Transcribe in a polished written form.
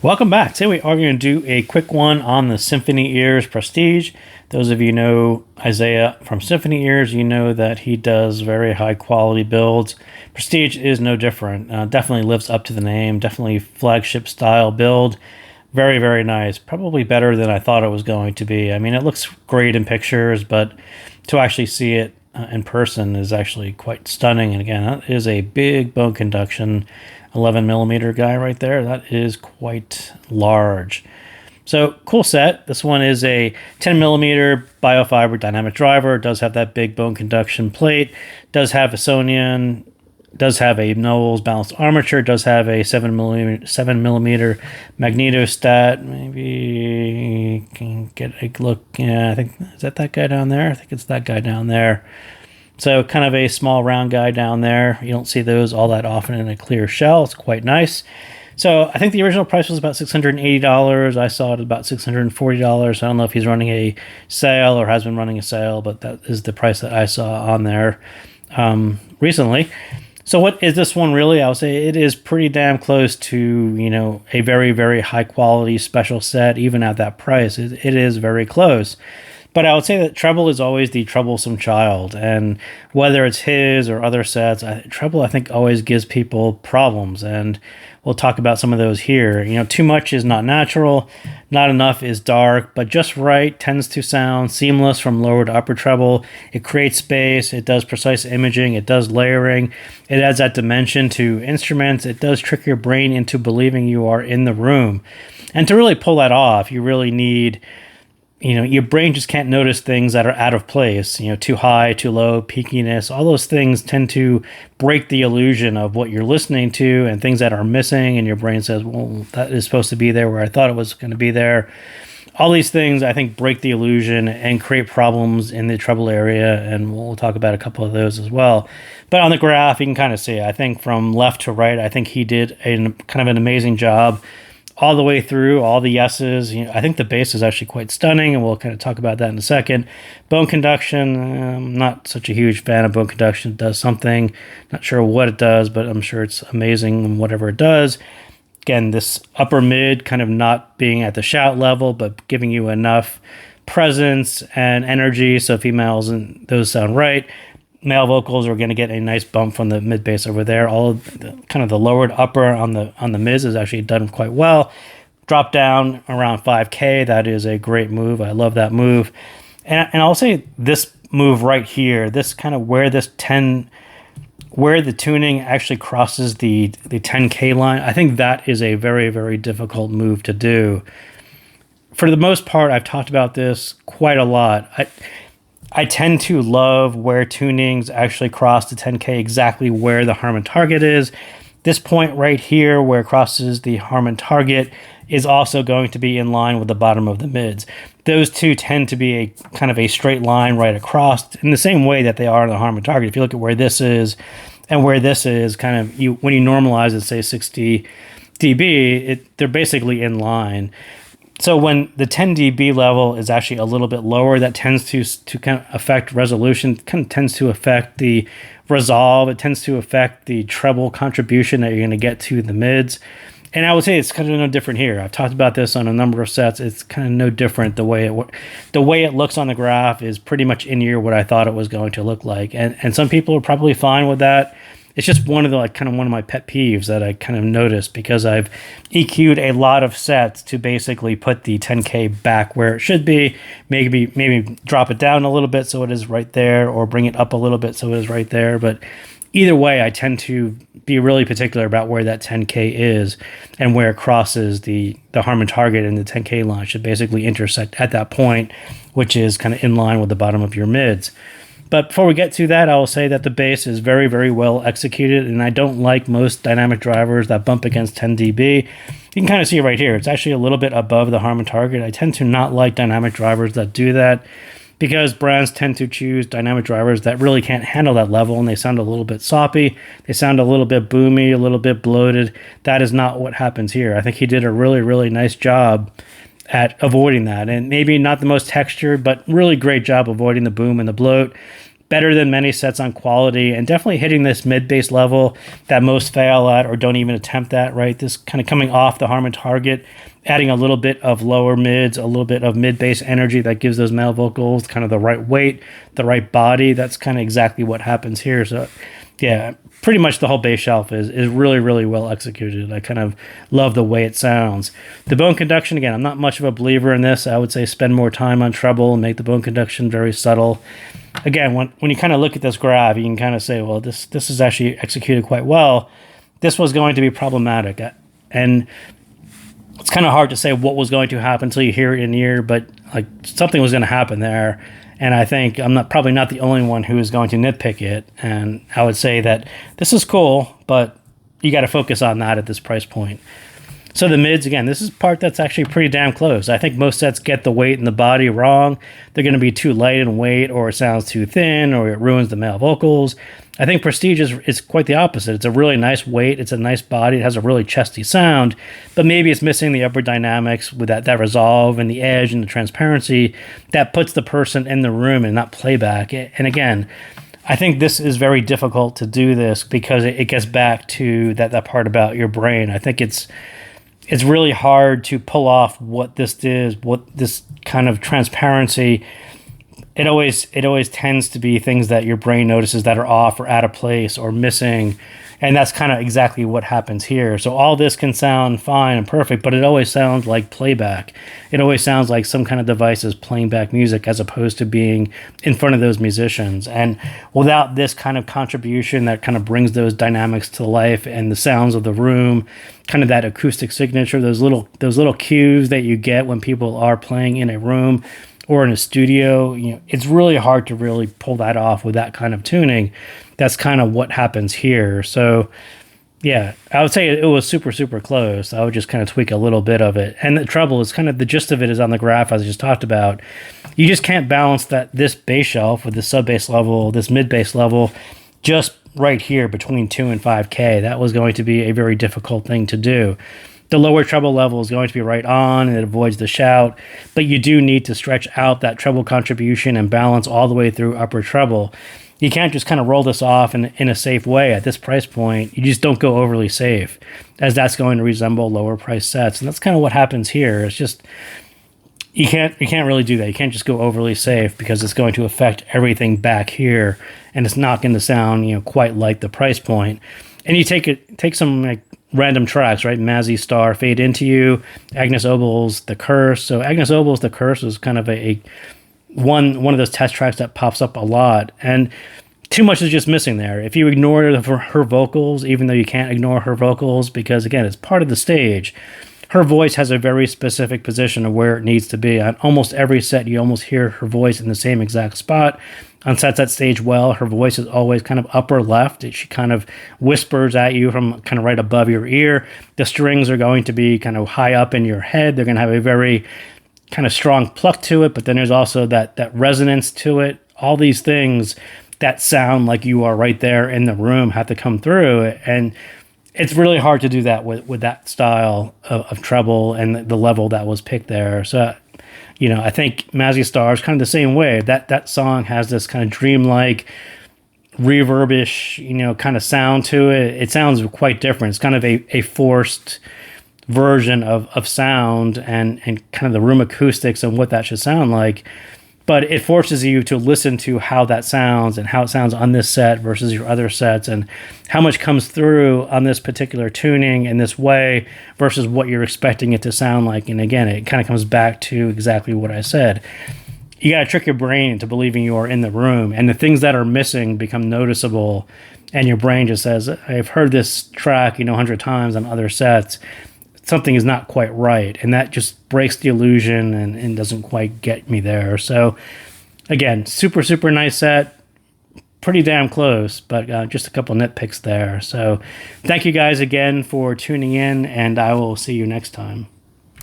Welcome back. Today we are going to do a quick one on the SymphonyEars Prestige. Those of you know Isaiah from SymphonyEars, you know that he does very high quality builds. Prestige is no different. Definitely lives up to the name. Definitely flagship style build. Very, very nice. Probably better than I thought it was going to be. I mean, it looks great in pictures, but to actually see it in person is actually quite stunning. And again, that is a big bone conduction 11 millimeter guy right there. That is quite large. So cool set. This one is a 10 millimeter biofiber dynamic driver. It does have that big bone conduction plate. Does have a Sonian. Does have a Knowles balanced armature. Does have a 7 millimeter magnetostat. Maybe you can get a look. Yeah, I think is that guy down there. I think it's that guy down there. So kind of a small round guy down there. You don't see those all that often in a clear shell. It's quite nice. So I think the original price was about $680. I saw it at about $640. I don't know if he's running a sale or has been running a sale, but that is the price that I saw on there recently. So what is this one really? I would say it is pretty damn close to, a very, very high quality special set, even at that price. It is very close. But I would say that Treble is always the troublesome child. And whether it's his or other sets, Treble, I think, always gives people problems. And we'll talk about some of those here. Too much is not natural. Not enough is dark. But just right tends to sound seamless from lower to upper treble. It creates space. It does precise imaging. It does layering. It adds that dimension to instruments. It does trick your brain into believing you are in the room. And to really pull that off, you really need... your brain just can't notice things that are out of place, too high, too low, peakiness. All those things tend to break the illusion of what you're listening to and things that are missing. And your brain says, well, that is supposed to be there where I thought it was going to be there. All these things, I think, break the illusion and create problems in the treble area. And we'll talk about a couple of those as well. But on the graph, you can kind of see, I think from left to right, I think he did kind of an amazing job all the way through, all the yeses. I think the bass is actually quite stunning, and we'll kind of talk about that in a second. Bone conduction, I'm not such a huge fan of bone conduction. It does something, not sure what it does, but I'm sure it's amazing in whatever it does. Again, this upper mid kind of not being at the shout level, but giving you enough presence and energy so females and those sound right. Male vocals are going to get a nice bump from the mid bass over there. All of kind of the lowered upper on the mids is actually done quite well. Drop down around 5K. That is a great move. I love that move. And I'll say this move right here, this kind of where the tuning actually crosses the 10K line. I think that is a very, very difficult move to do. For the most part, I've talked about this quite a lot. I tend to love where tunings actually cross the 10K, exactly where the Harman target is. This point right here where it crosses the Harman target is also going to be in line with the bottom of the mids. Those two tend to be a kind of a straight line right across in the same way that they are in the Harman target. If you look at where this is and where this is, kind of when you normalize it, say 60 dB, they're basically in line. So when the 10 dB level is actually a little bit lower, that tends to kind of affect resolution, kind of tends to affect the resolve. It tends to affect the treble contribution that you're going to get to the mids. And I would say it's kind of no different here. I've talked about this on a number of sets. It's kind of no different. The way it looks on the graph is pretty much in here what I thought it was going to look like. And some people are probably fine with that. It's just one of my pet peeves that I kind of noticed because I've EQ'd a lot of sets to basically put the 10K back where it should be, maybe drop it down a little bit so it is right there, or bring it up a little bit so it is right there. But either way, I tend to be really particular about where that 10K is and where it crosses the Harman target, and the 10K line should basically intersect at that point, which is kind of in line with the bottom of your mids. But before we get to that, I will say that the bass is very, very well executed, and I don't like most dynamic drivers that bump against 10 dB. You can kind of see it right here. It's actually a little bit above the Harman target. I tend to not like dynamic drivers that do that because brands tend to choose dynamic drivers that really can't handle that level, and they sound a little bit soppy. They sound a little bit boomy, a little bit bloated. That is not what happens here. I think he did a really, really nice job at avoiding that, and maybe not the most textured, but really great job avoiding the boom and the bloat. better than many sets on quality, and definitely hitting this mid-bass level that most fail at or don't even attempt at, right? This kind of coming off the Harman target, adding a little bit of lower mids, a little bit of mid-bass energy that gives those male vocals kind of the right weight, the right body. That's kind of exactly what happens here. So yeah, pretty much the whole bass shelf is really, really well executed. I kind of love the way it sounds. The bone conduction, again, I'm not much of a believer in this. I would say spend more time on treble and make the bone conduction very subtle. Again, when you kind of look at this graph, you can kind of say, well, this is actually executed quite well. This was going to be problematic. And it's kind of hard to say what was going to happen until you hear it in ear, but like something was going to happen there. And I think I'm probably not the only one who is going to nitpick it. And I would say that this is cool, but you got to focus on that at this price point. So the mids, again, this is part that's actually pretty damn close. I think most sets get the weight and the body wrong. They're going to be too light in weight, or it sounds too thin, or it ruins the male vocals. I think Prestige is quite the opposite. It's a really nice weight. It's a nice body. It has a really chesty sound, but maybe it's missing the upper dynamics with that resolve and the edge and the transparency that puts the person in the room and not playback. And again, I think this is very difficult to do this because it gets back to that part about your brain. I think it's really hard to pull off what this is, what this kind of transparency. It always tends to be things that your brain notices that are off or out of place or missing. And that's kind of exactly what happens here. So all this can sound fine and perfect, but it always sounds like playback. It always sounds like some kind of device is playing back music as opposed to being in front of those musicians. And without this kind of contribution that kind of brings those dynamics to life and the sounds of the room, kind of that acoustic signature, those little cues that you get when people are playing in a room or in a studio, it's really hard to really pull that off with that kind of tuning. That's kind of what happens here. So yeah, I would say it was super, super close. I would just kind of tweak a little bit of it. And the treble is kind of, the gist of it is on the graph, as I just talked about. You just can't balance this bass shelf with this sub bass level, this mid bass level, just right here between 2 and 5K. That was going to be a very difficult thing to do. The lower treble level is going to be right on, and it avoids the shout, but you do need to stretch out that treble contribution and balance all the way through upper treble. You can't just kind of roll this off in a safe way at this price point. You just don't go overly safe, as that's going to resemble lower price sets. And that's kind of what happens here. It's just, you can't really do that. You can't just go overly safe because it's going to affect everything back here, and it's not going to sound, quite like the price point. And you take some like random tracks, right? Mazzy Star, Fade Into You, Agnes Obel's The Curse. So Agnes Obel's The Curse is kind of a one of those test tracks that pops up a lot, and too much is just missing there. If you ignore her vocals, even though you can't ignore her vocals, because again, it's part of the stage, her voice has a very specific position of where it needs to be. On almost every set, you almost hear her voice in the same exact spot. On sets that stage well, her voice is always kind of upper left. She kind of whispers at you from kind of right above your ear. The strings are going to be kind of high up in your head. They're going to have a very kind of strong pluck to it, but then there's also that resonance to it. All these things that sound like you are right there in the room have to come through, and it's really hard to do that with that style of treble and the level that was picked there. So I think Mazzy Star is kind of the same way. That song has this kind of dreamlike, reverbish, kind of sound to it. It sounds quite different. It's kind of a forced version of sound and kind of the room acoustics and what that should sound like. But it forces you to listen to how that sounds and how it sounds on this set versus your other sets, and how much comes through on this particular tuning in this way versus what you're expecting it to sound like. And again, it kind of comes back to exactly what I said. You got to trick your brain into believing you are in the room, and the things that are missing become noticeable, and your brain just says, I've heard this track 100 times on other sets. Something is not quite right, and that just breaks the illusion and doesn't quite get me there. So again, super, super nice set, pretty damn close, but just a couple nitpicks there. So thank you guys again for tuning in, and I will see you next time.